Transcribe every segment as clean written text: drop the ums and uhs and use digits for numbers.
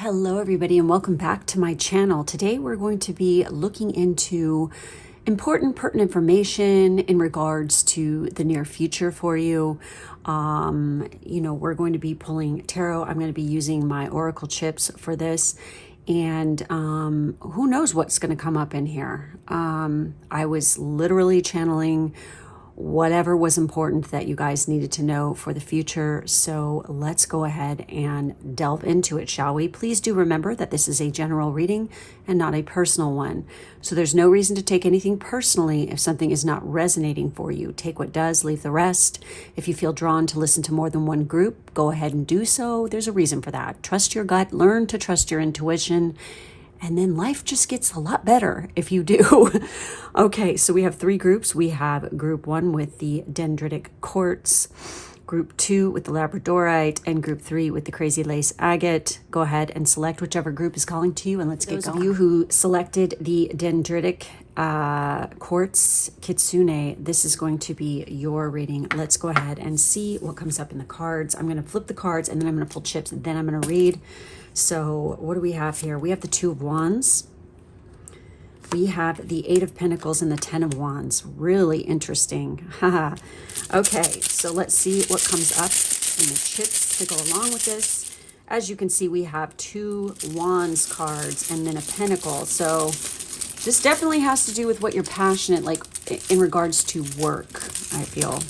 Hello everybody and welcome back to my channel. Today we're going to be looking into important pertinent information in regards to the near future for you. We're going to be pulling tarot. I'm going to be using my oracle chips for this, and who knows what's going to come up in here. I was literally channeling whatever was important that you guys needed to know for the future. So let's go ahead and delve into it, shall we? Please do remember that this is a general reading and not a personal one. So there's no reason to take anything personally if something is not resonating for you. Take what does, leave the rest. If you feel drawn to listen to more than one group, go ahead and do so. There's a reason for that. Trust your gut, learn to trust your intuition, and then life just gets a lot better if you do. Okay, so we have three groups. We have group 1 with the dendritic quartz, group 2 with the labradorite, and group 3 with the crazy lace agate. Go ahead and select whichever group is calling to you, and let's get going. Those of you who selected the dendritic quartz kitsune, this is going to be your reading. Let's go ahead and see what comes up in the cards. I'm going to flip the cards, and then I'm going to pull chips, and then I'm going to read. So what do we have here? We have the 2 of Wands. We have the 8 of Pentacles and the 10 of Wands. Really interesting. Okay, so let's see what comes up in the chips to go along with this. As you can see, we have 2 Wands cards and then a Pentacle. So this definitely has to do with what you're passionate, like in regards to work, I feel.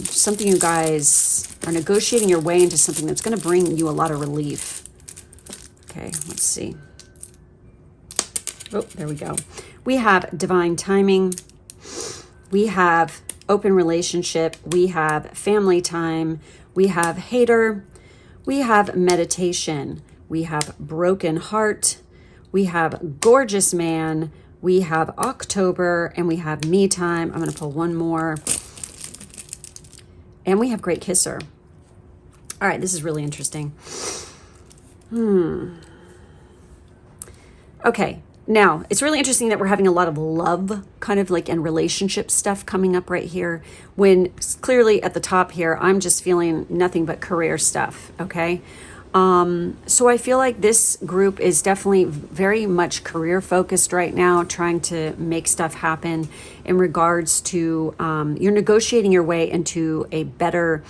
Something you guys are negotiating your way into something that's going to bring you a lot of relief. Okay, let's see. Oh, there we go. We have divine timing. We have open relationship. We have family time. We have hater. We have meditation. We have broken heart. We have gorgeous man. We have October, and we have me time. I'm going to pull one more. And we have great kisser. All right, this is really interesting. Okay, now it's really interesting that we're having a lot of love kind of like and relationship stuff coming up right here, when clearly at the top here, I'm just feeling nothing but career stuff, okay? So I feel like this group is definitely very much career focused right now, trying to make stuff happen in regards to you're negotiating your way into a better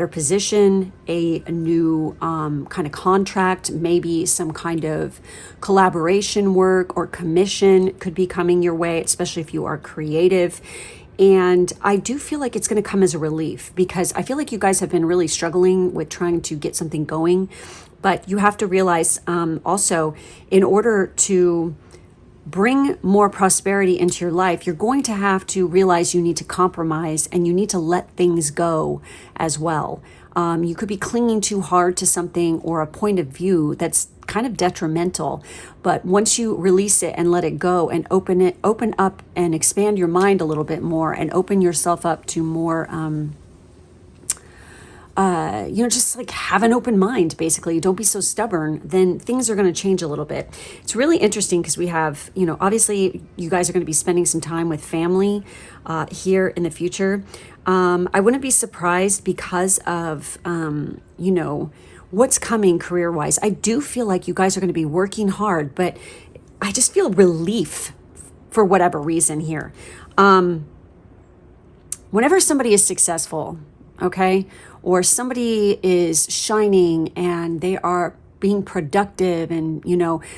position, a new kind of contract, maybe some kind of collaboration work or commission could be coming your way, especially if you are creative. And I do feel like it's going to come as a relief, because I feel like you guys have been really struggling with trying to get something going. But you have to realize also, in order to bring more prosperity into your life, you're going to have to realize you need to compromise and you need to let things go as well. You could be clinging too hard to something or a point of view that's kind of detrimental, but once you release it and let it go and open up and expand your mind a little bit more and open yourself up to more just like have an open mind, basically. Don't be so stubborn, then things are going to change a little bit. It's really interesting because we have, obviously you guys are going to be spending some time with family here in the future. I wouldn't be surprised because of, what's coming career-wise. I do feel like you guys are going to be working hard, but I just feel relief for whatever reason here. Whenever somebody is successful, okay, or somebody is shining and they are being productive and,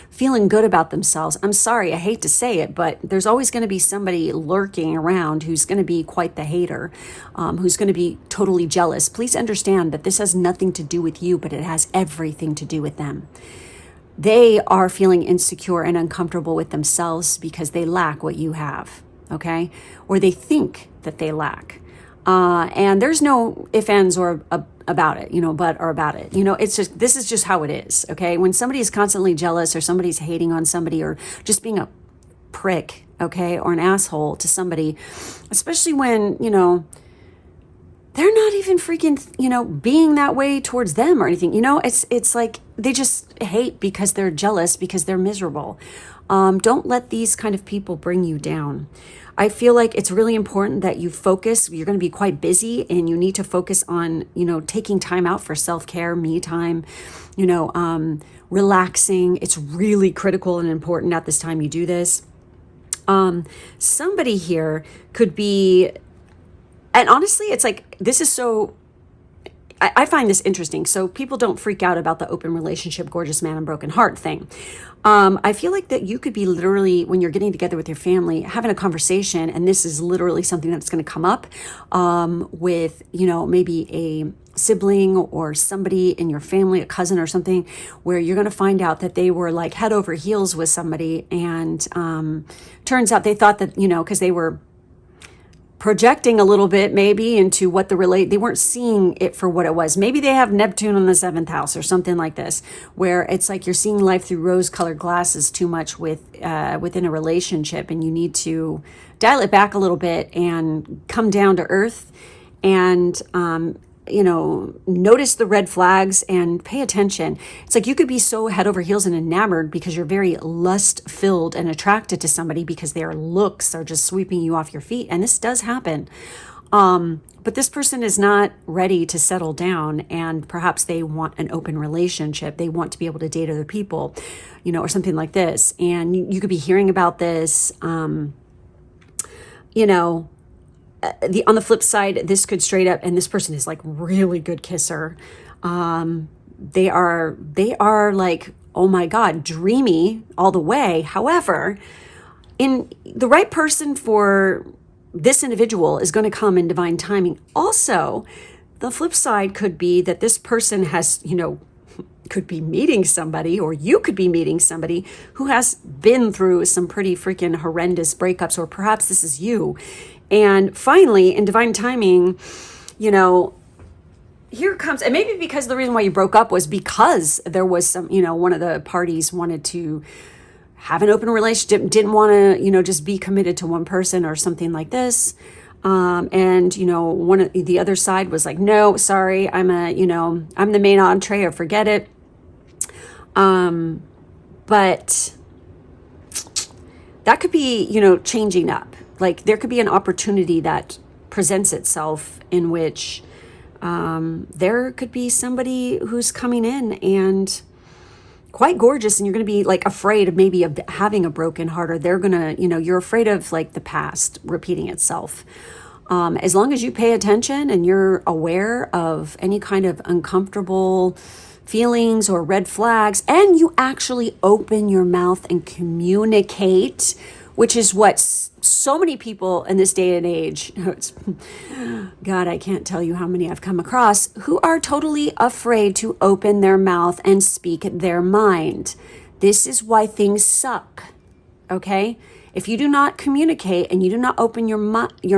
feeling good about themselves. I'm sorry, I hate to say it, but there's always going to be somebody lurking around who's going to be quite the hater, who's going to be totally jealous. Please understand that this has nothing to do with you, but it has everything to do with them. They are feeling insecure and uncomfortable with themselves because they lack what you have, okay? Or they think that they lack. And there's no ifs, ands, or about it, but or about it. It's just, this is just how it is, okay? When somebody is constantly jealous or somebody's hating on somebody or just being a prick, okay, or an asshole to somebody, especially when, they're not even freaking, being that way towards them or anything. It's like they just hate because they're jealous, because they're miserable. Don't let these kind of people bring you down. I feel like it's really important that you focus. You're going to be quite busy, and you need to focus on, taking time out for self-care, me time, relaxing. It's really critical and important at this time you do this. Somebody here could be, and honestly, it's like, this is so, I find this interesting. So people don't freak out about the open relationship, gorgeous man and broken heart thing. I feel like that you could be literally, when you're getting together with your family, having a conversation, and this is literally something that's going to come up with, maybe a sibling or somebody in your family, a cousin or something, where you're going to find out that they were like head over heels with somebody. And turns out they thought that, because they were projecting a little bit maybe into what they weren't seeing it for what it was. Maybe they have Neptune in the 7th house or something like this, where it's like you're seeing life through rose-colored glasses too much within a relationship, and you need to dial it back a little bit and come down to earth and notice the red flags and pay attention. It's like you could be so head over heels and enamored because you're very lust filled and attracted to somebody because their looks are just sweeping you off your feet. And this does happen. But this person is not ready to settle down, and perhaps they want an open relationship. They want to be able to date other people, or something like this. And you could be hearing about this, on the flip side, this could straight up, and this person is like really good kisser. They are like, oh my God, dreamy all the way. However, in the right person for this individual is going to come in divine timing. Also, the flip side could be that this person has, could be meeting somebody, or you could be meeting somebody who has been through some pretty freaking horrendous breakups, or perhaps this is you. And finally, in divine timing, here comes, and maybe because the reason why you broke up was because there was some, one of the parties wanted to have an open relationship, didn't want to, just be committed to one person or something like this. And one of the other side was like, no, sorry, I'm the main entree, or forget it. But that could be, changing up. Like there could be an opportunity that presents itself in which there could be somebody who's coming in and quite gorgeous, and you're going to be like afraid of having a broken heart, or they're going to, you're afraid of like the past repeating itself. As long as you pay attention and you're aware of any kind of uncomfortable feelings or red flags, and you actually open your mouth and communicate, which is what so many people in this day and age, God, I can't tell you how many I've come across, who are totally afraid to open their mouth and speak their mind. This is why things suck, okay? If you do not communicate and you do not open your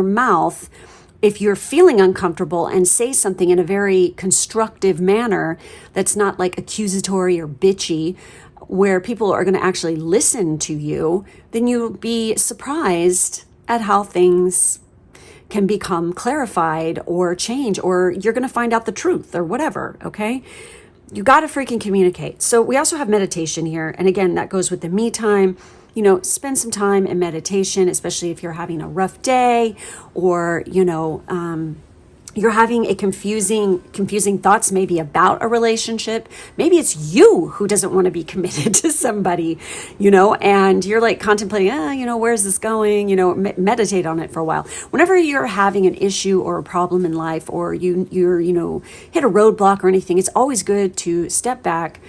mouth, if you're feeling uncomfortable and say something in a very constructive manner that's not like accusatory or bitchy, where people are going to actually listen to you, then you'll be surprised at how things can become clarified or change, or you're going to find out the truth or whatever, okay? You got to freaking communicate. So we also have meditation here. And again, that goes with the me time. Spend some time in meditation, especially if you're having a rough day, or, you're having a confusing thoughts maybe about a relationship. Maybe it's you who doesn't want to be committed to somebody, and you're like contemplating, where's this going? Meditate on it for a while. Whenever you're having an issue or a problem in life, or you're hit a roadblock or anything, it's always good to step back,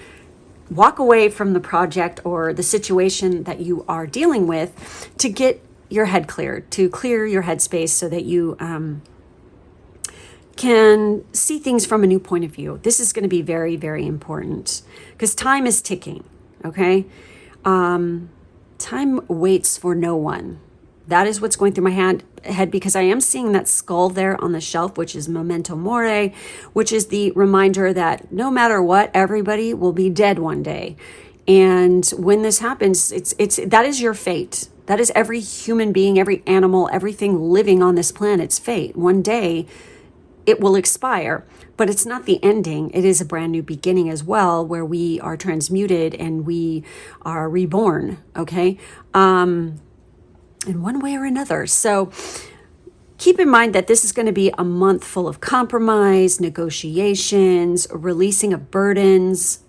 walk away from the project or the situation that you are dealing with, to get your head cleared, to clear your headspace so that you can see things from a new point of view. This is going to be very, very important because time is ticking, okay? Time waits for no one. That is what's going through my head, because I am seeing that skull there on the shelf, which is memento mori, which is the reminder that no matter what, everybody will be dead one day. And when this happens, that is your fate. That is every human being, every animal, everything living on this planet's fate. One day, it will expire, but it's not the ending. It is a brand new beginning as well, where we are transmuted and we are reborn, okay? In one way or another. So keep in mind that this is going to be a month full of compromise, negotiations, releasing of burdens.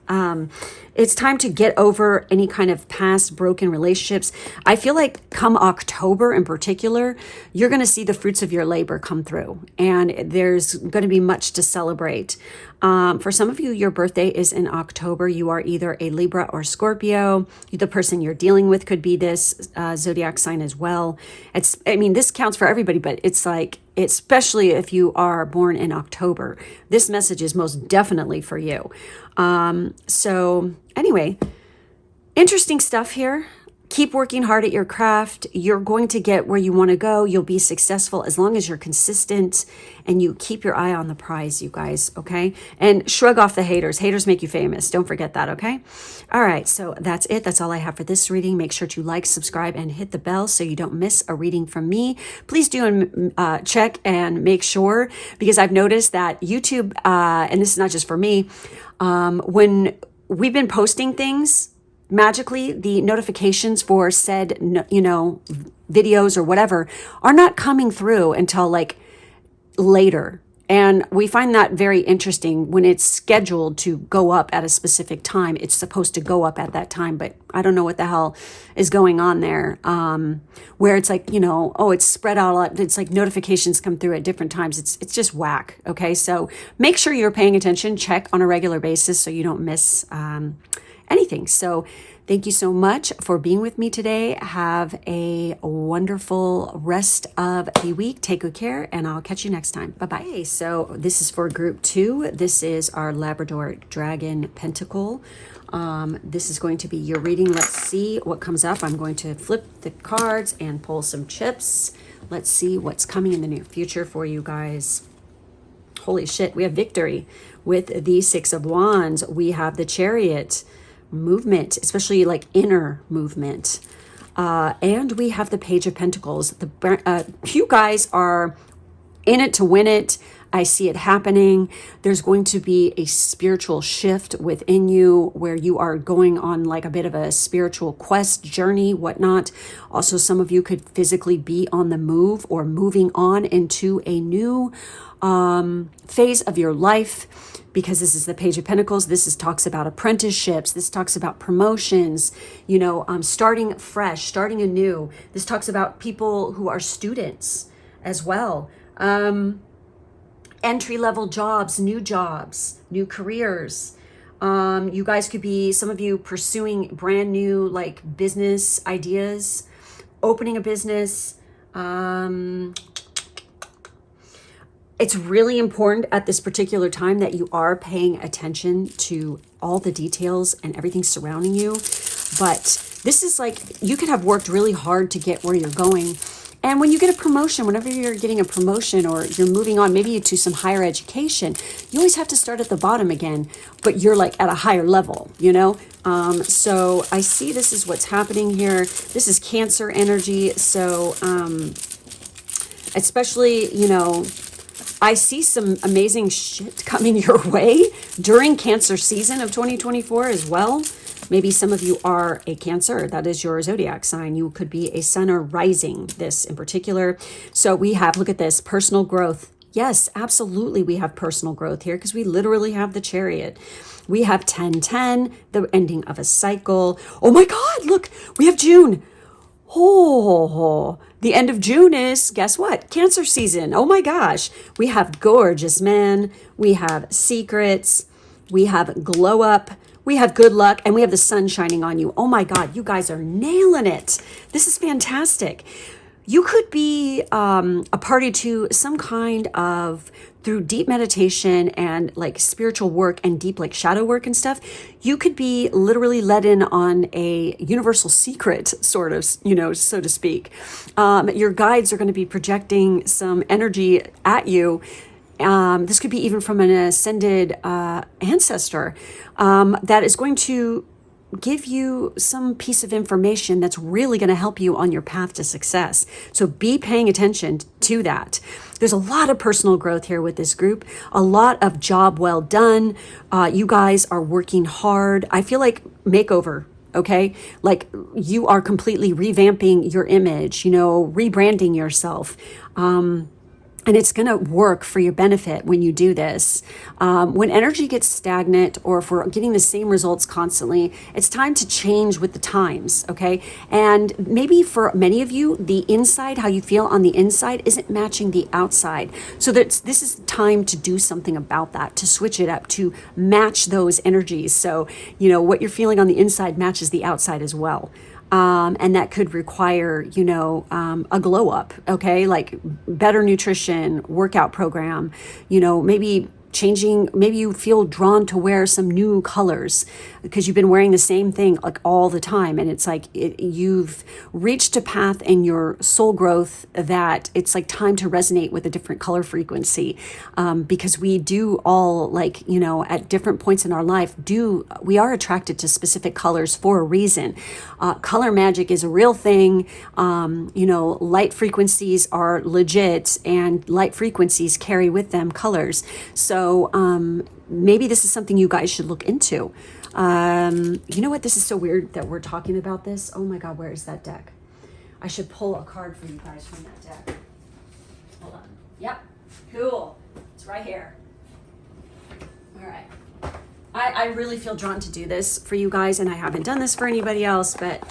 It's time to get over any kind of past broken relationships. I feel like come October in particular, you're going to see the fruits of your labor come through, and there's going to be much to celebrate. For some of you, your birthday is in October. You are either a Libra or Scorpio. The person you're dealing with could be this zodiac sign as well. This counts for everybody, but it's like, especially if you are born in October, this message is most definitely for you. So anyway, interesting stuff here. Keep working hard at your craft. You're going to get where you want to go. You'll be successful as long as you're consistent and you keep your eye on the prize, you guys, okay? And shrug off the haters. Haters make you famous. Don't forget that, okay? All right, so that's it. That's all I have for this reading. Make sure to like, subscribe, and hit the bell so you don't miss a reading from me. Please do check and make sure, because I've noticed that YouTube, and this is not just for me, when we've been posting things, magically the notifications for said, videos or whatever are not coming through until like later. And we find that very interesting. When it's scheduled to go up at a specific time, it's supposed to go up at that time, but I don't know what the hell is going on there. Where it's like, it's spread out. It's like notifications come through at different times. It's just whack. Okay. So make sure you're paying attention, check on a regular basis so you don't miss, anything. So thank you so much for being with me today. Have a wonderful rest of the week. Take good care, and I'll catch you next time. Bye-bye. Okay, so this is for group 2. This is our Labrador Dragon Pentacle. This is going to be your reading. Let's see what comes up. I'm going to flip the cards and pull some chips. Let's see what's coming in the near future for you guys. Holy shit, we have victory with the 6 of Wands. We have the Chariot. Movement, especially like inner movement, and we have the Page of Pentacles. You guys are in it to win it. I see it happening. There's going to be a spiritual shift within you where you are going on like a bit of a spiritual quest, journey, whatnot. Also, some of you could physically be on the move or moving on into a new phase of your life, because this is the Page of Pentacles. This talks about apprenticeships. This talks about promotions, starting fresh, starting anew. This talks about people who are students as well. Entry-level jobs, new careers. You guys could be, some of you, pursuing brand new like business ideas, opening a business. It's really important at this particular time that you are paying attention to all the details and everything surrounding you. But this is like, you could have worked really hard to get where you're going. And when you get a promotion, whenever you're getting a promotion or you're moving on, maybe to some higher education, you always have to start at the bottom again, but you're like at a higher level, So I see this is what's happening here. This is Cancer energy. So, especially, I see some amazing shit coming your way during Cancer season of 2024 as well. Maybe some of you are a Cancer. That is your zodiac sign. You could be a sun or rising, this in particular. So we have, look at this, personal growth. Yes, absolutely. We have personal growth here because we literally have the Chariot. We have 10-10, the ending of a cycle. Oh my God, look, we have June. Oh, the end of June is, guess what? Cancer season. Oh my gosh. We have gorgeous men. We have secrets. We have glow up. We have good luck, and we have the sun shining on you. Oh my God, you guys are nailing it. This is fantastic. You could be a party to some kind of, through deep meditation and like spiritual work and deep like shadow work and stuff, you could be literally let in on a universal secret, sort of, so to speak. Your guides are going to be projecting some energy at you. This could be even from an ascended ancestor that is going to give you some piece of information that's really going to help you on your path to success. So be paying attention to that. There's a lot of personal growth here with this group, a lot of job well done. You guys are working hard. I feel like makeover. Okay. Like you are completely revamping your image, rebranding yourself. And it's going to work for your benefit when you do this. When energy gets stagnant, or if we're getting the same results constantly, it's time to change with the times, okay? And maybe for many of you, the inside, how you feel on the inside, isn't matching the outside. So this is time to do something about that, to switch it up, to match those energies. So, what you're feeling on the inside matches the outside as well. And that could require, a glow up, okay? Like better nutrition, workout program, maybe maybe you feel drawn to wear some new colors because you've been wearing the same thing like all the time. And it's like you've reached a path in your soul growth that it's like time to resonate with a different color frequency. Because we do all at different points in our life, we are attracted to specific colors for a reason. Color magic is a real thing. Light frequencies are legit, and light frequencies carry with them colors. So maybe this is something you guys should look into. You know what? This is so weird that we're talking about this. Oh my God, where is that deck? I should pull a card for you guys from that deck. Hold on. Yep. Cool. It's right here. All right. I really feel drawn to do this for you guys, and I haven't done this for anybody else, but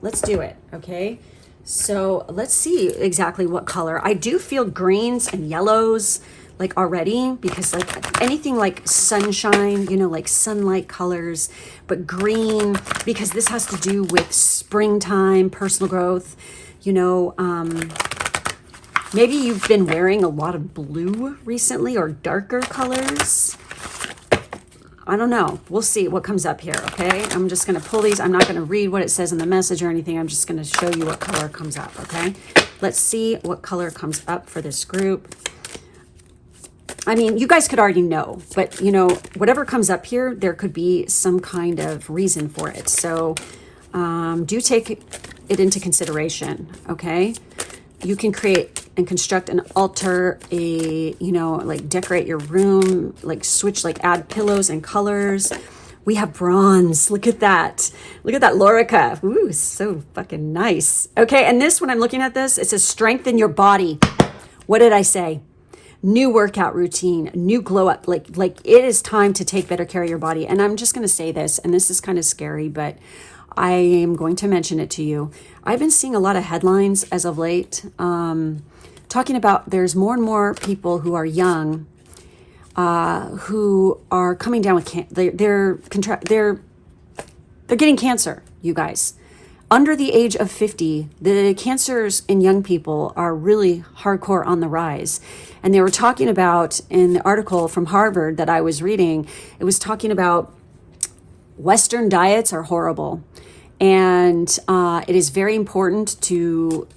let's do it, okay? So let's see exactly what color. I do feel greens and yellows already, because anything like sunshine, like sunlight colors, but green, because this has to do with springtime, personal growth, maybe you've been wearing a lot of blue recently, or darker colors. I don't know. We'll see what comes up here, okay? I'm just going to pull these. I'm not going to read what it says in the message or anything. I'm just going to show you what color comes up, okay? Let's see what color comes up for this group. I mean, you guys could already know, but whatever comes up here, there could be some kind of reason for it. So do take it into consideration, okay? You can create and construct an altar, decorate your room, switch, add pillows and colors. We have bronze. Look at that. Look at that, Lorica. Ooh, so fucking nice. Okay, and this, when I'm looking at this, it says strengthen your body. What did I say? New workout routine, new glow up. It is time to take better care of your body. And I'm just going to say this, and this is kind of scary, but I am going to mention it to you. I've been seeing a lot of headlines as of late, talking about there's more and more people who are young, who are coming down with they're getting cancer, you guys. Under the age of 50, the cancers in young people are really hardcore on the rise. And they were talking about, in the article from Harvard that I was reading, it was talking about Western diets are horrible. And it is very important to,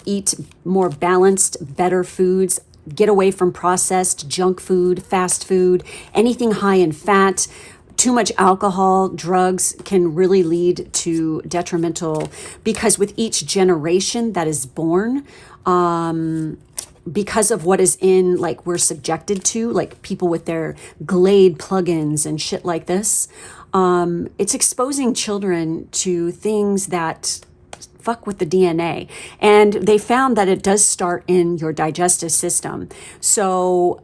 eat more balanced, better foods, get away from processed junk food, fast food, anything high in fat. Too much alcohol, drugs can really lead to detrimental, because with each generation that is born, because of what is in, we're subjected to, people with their Glade plugins and shit like this, it's exposing children to things that fuck with the DNA. And they found that it does start in your digestive system. So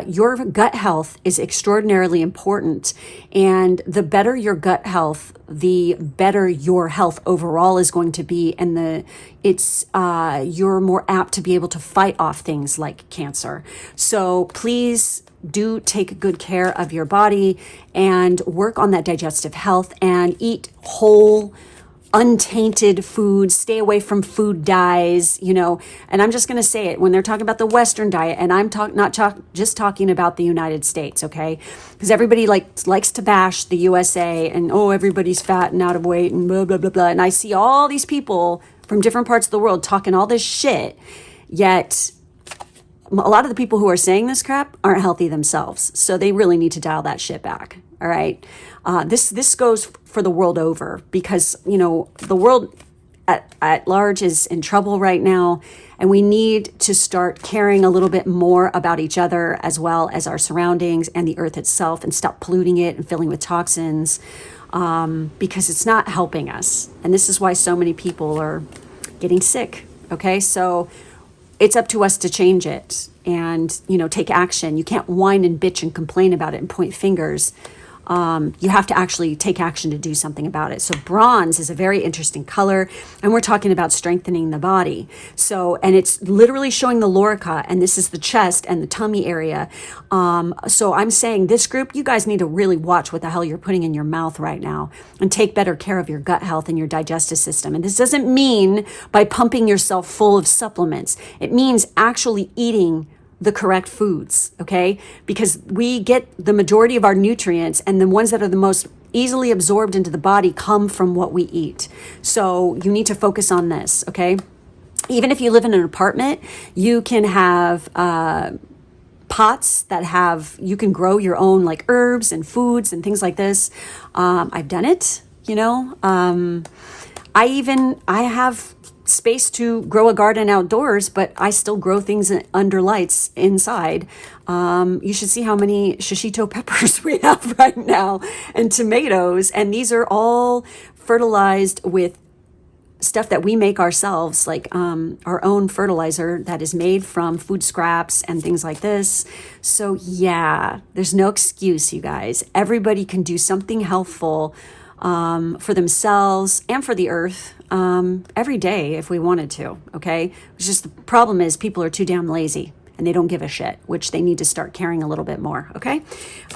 your gut health is extraordinarily important. And the better your gut health, the better your health overall is going to be. And you're more apt to be able to fight off things like cancer. So please do take good care of your body and work on that digestive health, and eat whole, untainted foods. Stay away from food dyes, and I'm just going to say it when they're talking about the Western diet, and I'm just talking about the United States, okay? Because everybody likes to bash the USA, and everybody's fat and out of weight and blah, blah, blah, blah. And I see all these people from different parts of the world talking all this shit, yet a lot of the people who are saying this crap aren't healthy themselves. So they really need to dial that shit back. All right. This goes for the world over, because, you know, the world at large is in trouble right now. And we need to start caring a little bit more about each other, as well as our surroundings and the earth itself, and stop polluting it and filling with toxins, because it's not helping us. And this is why so many people are getting sick. Okay. So it's up to us to change it and, you know, take action. You can't whine and bitch and complain about it and point fingers. You have to actually take action to do something about it. So bronze is a very interesting color, and we're talking about strengthening the body. So, and it's literally showing the lorica, and this is the chest and the tummy area. So I'm saying this group, you guys need to really watch what the hell you're putting in your mouth right now, and take better care of your gut health and your digestive system. And this doesn't mean by pumping yourself full of supplements. It means actually eating the correct foods, okay? Because we get the majority of our nutrients, and the ones that are the most easily absorbed into the body come from what we eat. So you need to focus on this, okay? Even if you live in an apartment, you can have pots that have, you can grow your own like herbs and foods and things like this. I've done it, you know. I have space to grow a garden outdoors, but I still grow things under lights inside. You should see how many shishito peppers we have right now, and tomatoes. And these are all fertilized with stuff that we make ourselves, like our own fertilizer that is made from food scraps and things like this. So yeah, there's no excuse, you guys. Everybody can do something healthful for themselves and for the earth every day if we wanted to, okay? It's just the problem is people are too damn lazy and they don't give a shit, which they need to start caring a little bit more, okay?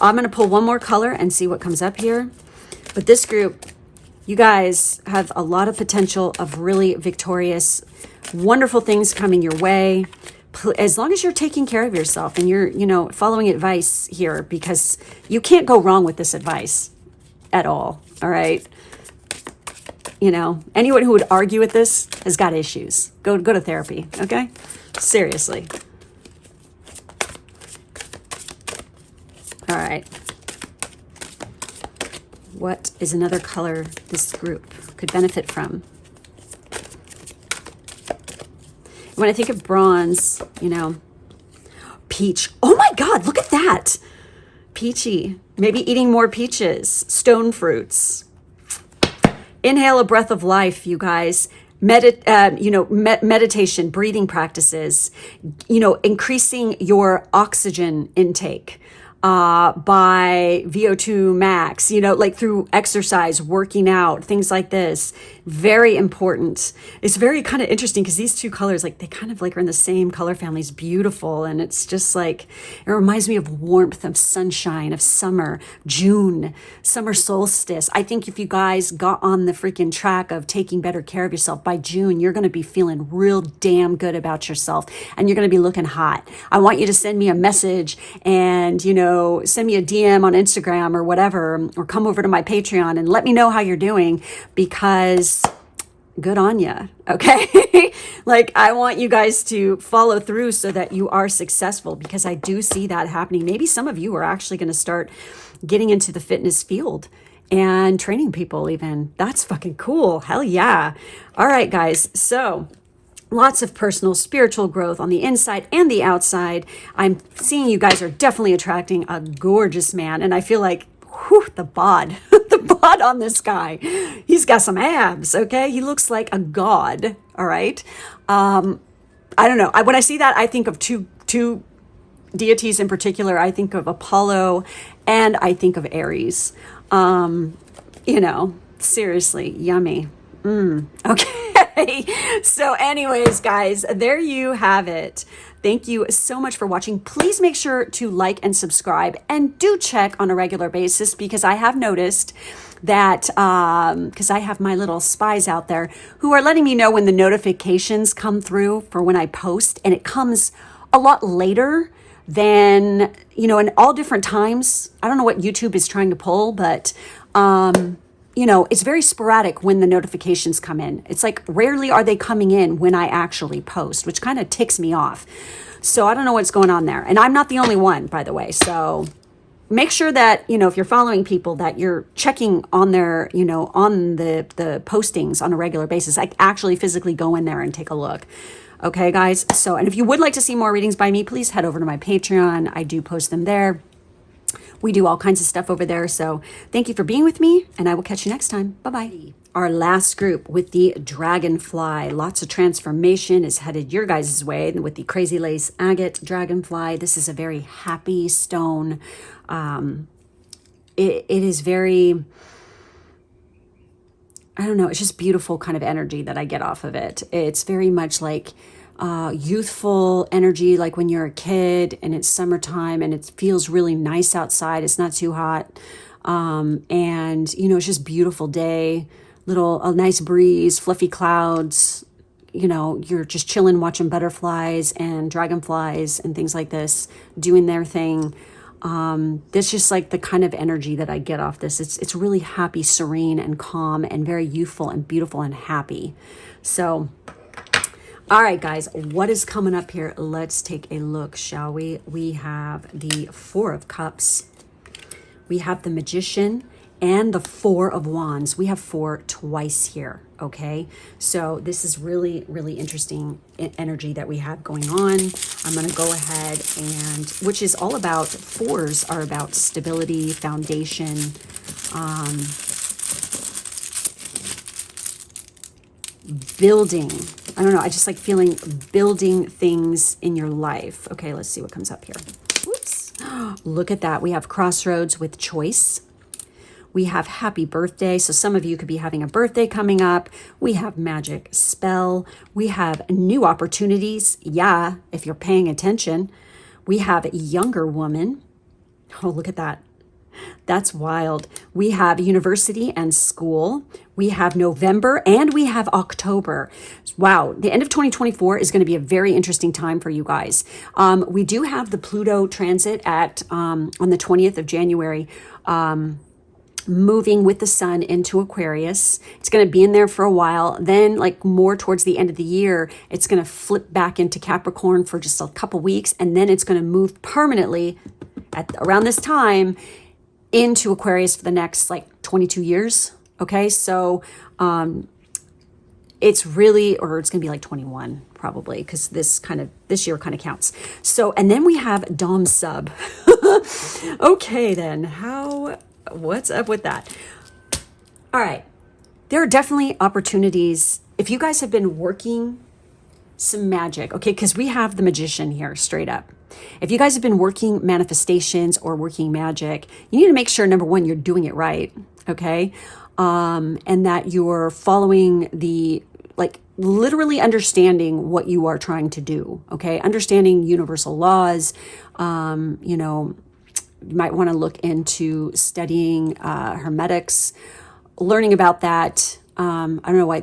I'm going to pull one more color and see what comes up here. But this group, you guys have a lot of potential of really victorious, wonderful things coming your way. As long as you're taking care of yourself and you're, you know, following advice here, because you can't go wrong with this advice at all. All right. You know, anyone who would argue with this has got issues. Go to therapy. Okay. Seriously. All right. What is another color this group could benefit from? When I think of bronze, you know, peach. Oh my God, look at that. Peachy. Maybe eating more peaches, stone fruits. Inhale a breath of life, you guys. Meditation, breathing practices, you know, increasing your oxygen intake by VO2 max, you know, like through exercise, working out, things like this. Very important. It's very kind of interesting because these two colors, like they kind of like are in the same color family. It's beautiful. And it's just like, it reminds me of warmth, of sunshine, of summer, June, summer solstice. I think if you guys got on the freaking track of taking better care of yourself by June, you're going to be feeling real damn good about yourself and you're going to be looking hot. I want you to send me a message and, you know, send me a DM on Instagram or whatever, or come over to my Patreon and let me know how you're doing, because good on ya. Okay. Like I want you guys to follow through so that you are successful, because I do see that happening. Maybe some of you are actually going to start getting into the fitness field and training people even. That's fucking cool. Hell yeah. All right, guys. So lots of personal, spiritual growth on the inside and the outside. I'm seeing you guys are definitely attracting a gorgeous man. And I feel like, whew, the bod, the bod on this guy. He's got some abs, okay? He looks like a god, all right? I don't know. When I see that, I think of two deities in particular. I think of Apollo and I think of Aries. You know, seriously, yummy. Okay. So anyways, guys, there you have it. Thank you so much for watching. Please make sure to like and subscribe, and do check on a regular basis, because I have noticed that, because I have my little spies out there who are letting me know when the notifications come through for when I post, and it comes a lot later than, you know, in all different times. I don't know what YouTube is trying to pull, but, you know, it's very sporadic when the notifications come in. It's like rarely are they coming in when I actually post, which kind of ticks me off. So I don't know what's going on there. And I'm not the only one, by the way. So make sure that, you know, if you're following people, that you're checking on their, you know, on the postings on a regular basis. I actually physically go in there and take a look. Okay, guys. So, and if you would like to see more readings by me, please head over to my Patreon. I do post them there. We do all kinds of stuff over there. So thank you for being with me, and I will catch you next time. Bye-bye. Our last group with the dragonfly. Lots of transformation is headed your guys' way with the crazy lace agate dragonfly. This is a very happy stone. It is very, I don't know, it's just beautiful kind of energy that I get off of it. It's very much like youthful energy, like when you're a kid and it's summertime and it feels really nice outside. It's not too hot. And, you know, it's just beautiful day, a nice breeze, fluffy clouds. You know, you're just chilling, watching butterflies and dragonflies and things like this doing their thing. That's just like the kind of energy that I get off this. It's really happy, serene, and calm, and very youthful and beautiful and happy. So, all right, guys, what is coming up here? Let's take a look, shall we? We have the Four of Cups. We have the Magician and the Four of Wands. We have four twice here, okay? So this is really, really interesting energy that we have going on. I'm going to go ahead and, which is all about, fours are about stability, foundation, building. I don't know, I just like feeling building things in your life. Okay, let's see what comes up here. Whoops. Look at that. We have crossroads with choice. We have happy birthday. So some of you could be having a birthday coming up. We have magic spell. We have new opportunities. Yeah, if you're paying attention. We have younger woman. Oh, look at that. That's wild. We have university and school. We have November and we have October. Wow. The end of 2024 is going to be a very interesting time for you guys. We do have the Pluto transit at on the 20th of January. Moving with the sun into Aquarius. It's going to be in there for a while. Then like more towards the end of the year, it's going to flip back into Capricorn for just a couple weeks. And then it's going to move permanently at around this time into Aquarius for the next like 22 years. Okay. So, it's really, or it's going to be like 21 probably, because this year kind of counts. So, and then we have Dom Sub. Okay, then what's up with that? All right. There are definitely opportunities. If you guys have been working some magic, okay, because we have the Magician here straight up. If you guys have been working manifestations or working magic, you need to make sure, number one, you're doing it right, okay? And that you're following literally understanding what you are trying to do, okay? Understanding universal laws, you know, you might want to look into studying hermetics, learning about that. I don't know why,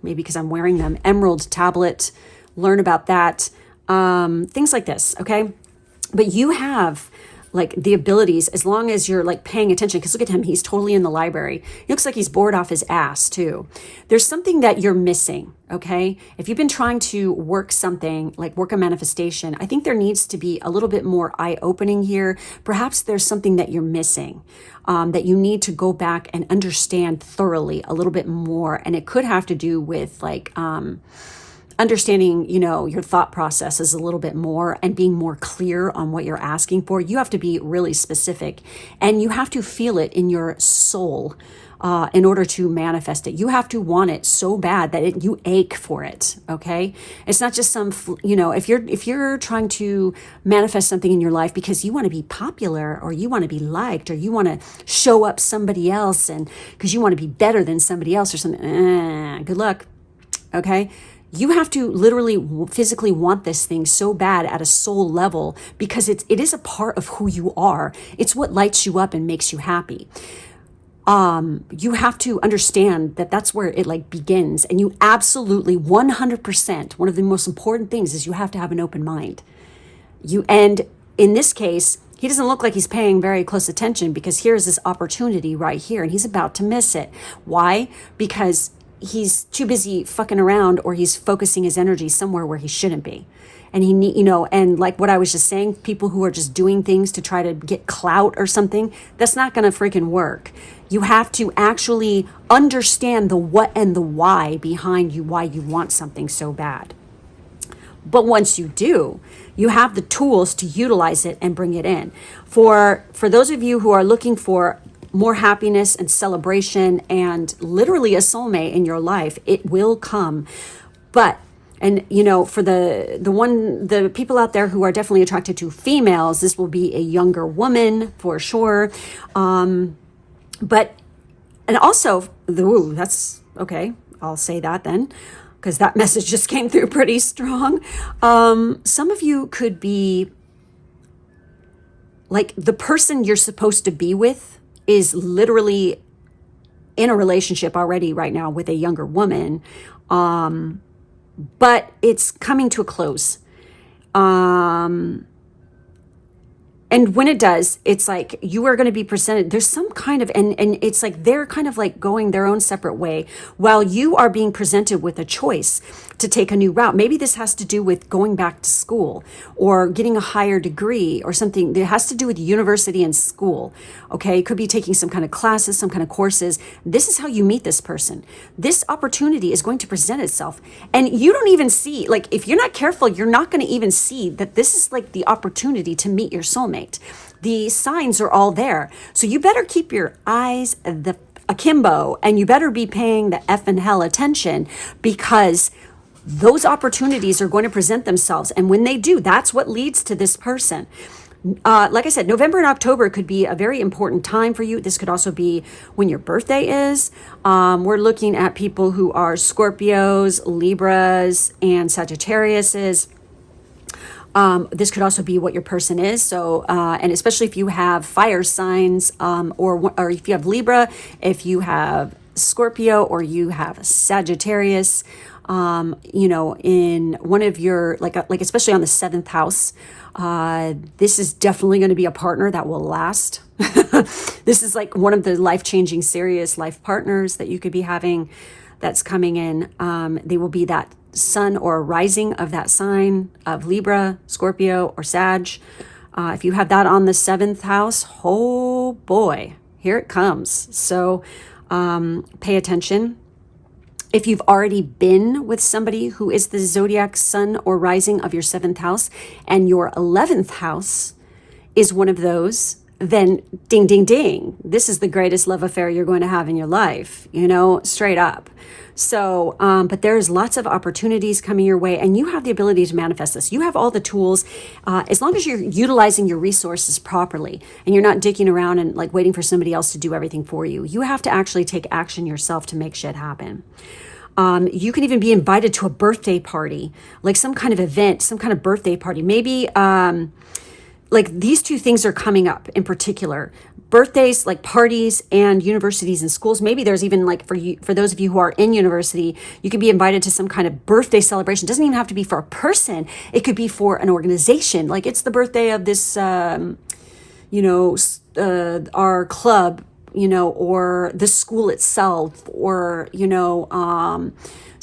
maybe because I'm wearing them, emerald tablet, learn about that, things like this, okay? But you have like the abilities as long as you're like paying attention, because look at him, he's totally in the library. He looks like he's bored off his ass too. There's something that you're missing, okay? If you've been trying to work something, like work a manifestation, I think there needs to be a little bit more eye-opening here. Perhaps there's something that you're missing, that you need to go back and understand thoroughly a little bit more. And it could have to do with like, understanding, you know, your thought processes a little bit more and being more clear on what you're asking for. You have to be really specific, and you have to feel it in your soul in order to manifest it. You have to want it so bad that you ache for it. Okay. It's not just some, you know, if you're trying to manifest something in your life because you want to be popular or you want to be liked or you want to show up somebody else and because you want to be better than somebody else or something, good luck. Okay. You have to literally physically want this thing so bad at a soul level because it is a part of who you are. It's what lights you up and makes you happy. You have to understand that that's where it like begins. And you absolutely 100%, one of the most important things is you have to have an open mind. And in this case, he doesn't look like he's paying very close attention because here's this opportunity right here and he's about to miss it. Why? Because he's too busy fucking around, or he's focusing his energy somewhere where he shouldn't be. And he need, and like what I was just saying, people who are just doing things to try to get clout or something, that's not going to freaking work. You have to actually understand the what and the why behind why you want something so bad. But once you do, you have the tools to utilize it and bring it in. For those of you who are looking for more happiness and celebration and literally a soulmate in your life, it will come. But, and for the people out there who are definitely attracted to females, this will be a younger woman for sure. But, and also, that's okay. I'll say that then, because that message just came through pretty strong. Some of you could be like, the person you're supposed to be with is literally in a relationship already right now with a younger woman. But it's coming to a close. And when it does, it's like you are going to be presented. There's some kind of, and it's like they're kind of like going their own separate way while you are being presented with a choice to take a new route. Maybe this has to do with going back to school or getting a higher degree or something. It has to do with university and school. Okay. It could be taking some kind of classes, some kind of courses. This is how you meet this person. This opportunity is going to present itself. And you don't even see, like, if you're not careful, you're not going to even see that this is like the opportunity to meet your soulmate. The signs are all there. So you better keep your eyes akimbo, and you better be paying the effing hell attention, because those opportunities are going to present themselves. And when they do, that's what leads to this person. Like I said, November and October could be a very important time for you. This could also be when your birthday is. We're looking at people who are Scorpios, Libras, and Sagittariuses. This could also be what your person is. So, and especially if you have fire signs, or if you have Libra, if you have Scorpio, or you have Sagittarius, in one of your, like especially on the 7th house, this is definitely going to be a partner that will last. This is like one of the life-changing, serious life partners that you could be having that's coming in. They will be that sun or rising of that sign of Libra, Scorpio, or Sag. If you have that on the 7th house, oh boy, here it comes. So pay attention. If you've already been with somebody who is the zodiac sun or rising of your 7th house, and your 11th house is one of those, then ding, ding, ding. This is the greatest love affair you're going to have in your life, straight up. So, but there's lots of opportunities coming your way, and you have the ability to manifest this. You have all the tools, as long as you're utilizing your resources properly and you're not dicking around and like waiting for somebody else to do everything for you. You have to actually take action yourself to make shit happen. You can even be invited to a birthday party, like some kind of event, some kind of birthday party. Maybe, like these two things are coming up in particular. Birthdays, like parties, and universities and schools. Maybe there's even like for those of you who are in university, you could be invited to some kind of birthday celebration. It doesn't even have to be for a person. It could be for an organization. Like it's the birthday of this, our club, or the school itself, or,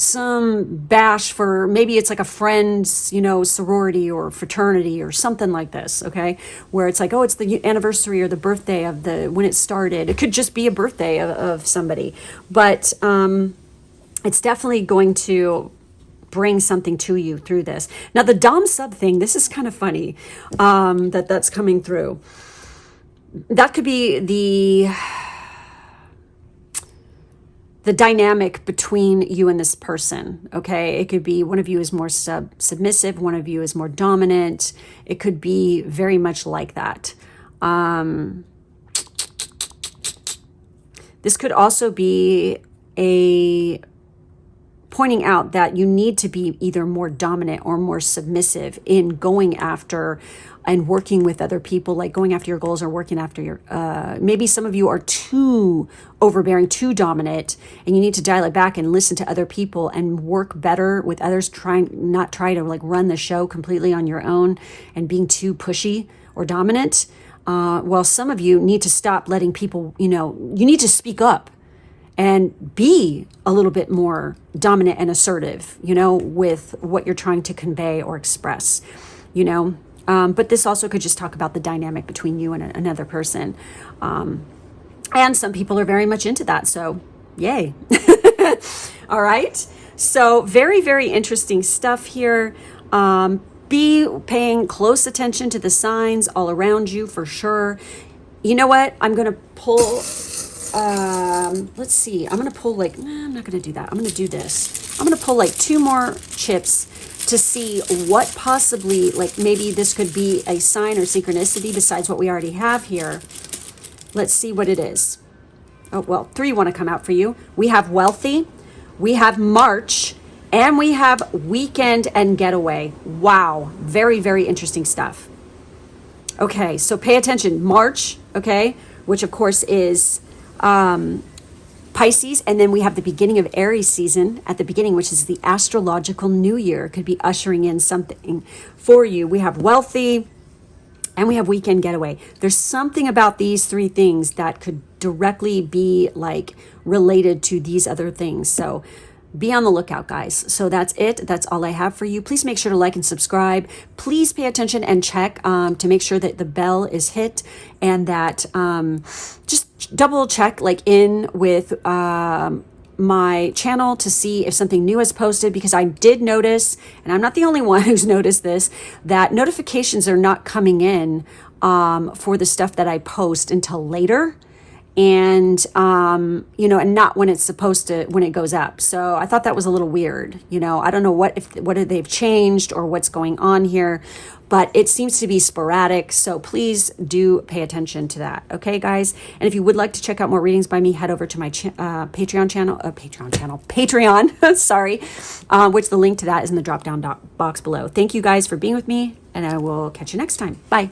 some bash for, maybe it's like a friend's, sorority or fraternity or something like this, okay? Where it's like, oh, it's the anniversary or the birthday of when it started. It could just be a birthday of somebody. But it's definitely going to bring something to you through this. Now, the Dom sub thing, this is kind of funny that's coming through. That could be the dynamic between you and this person, okay? It could be one of you is more submissive, one of you is more dominant. It could be very much like that. This could also be a pointing out that you need to be either more dominant or more submissive in going after and working with other people, like going after your goals or working after your, maybe some of you are too overbearing, too dominant, and you need to dial it back and listen to other people and work better with others, not try to like run the show completely on your own and being too pushy or dominant. While some of you need to stop letting people, you need to speak up and be a little bit more dominant and assertive, you know, with what you're trying to convey or express, you know. But this also could just talk about the dynamic between you and another person. And some people are very much into that. So yay. All right. So very, very interesting stuff here. Be paying close attention to the signs all around you for sure. You know what? I'm going to pull, let's see. I'm going to pull like, I'm not going to do that. I'm going to do this. I'm going to pull like 2 more chips to see what possibly, like maybe this could be a sign or synchronicity besides what we already have here. Let's see what it is. Oh, well, 3 want to come out for you. We have wealthy, we have March, and we have weekend and getaway. Wow. Very, very interesting stuff. Okay, so pay attention. March, okay, which of course is Pisces, and then we have the beginning of Aries season at the beginning, which is the astrological new year. Could be ushering in something for you. We have wealthy, and we have weekend getaway. There's something about these 3 things that could directly be like related to these other things. So be on the lookout, guys. So that's it. That's all I have for you. Please make sure to like and subscribe. Please pay attention and check to make sure that the bell is hit, and that just double check like in with my channel to see if something new is posted, because I did notice, and I'm not the only one who's noticed this, that notifications are not coming in for the stuff that I post until later. And, you know, and not when it's supposed to, when it goes up. So I thought that was a little weird. You know, I don't know what they've changed or what's going on here, but it seems to be sporadic. So please do pay attention to that. Okay, guys. And if you would like to check out more readings by me, head over to my Patreon, sorry, which the link to that is in the drop down box below. Thank you guys for being with me, and I will catch you next time. Bye.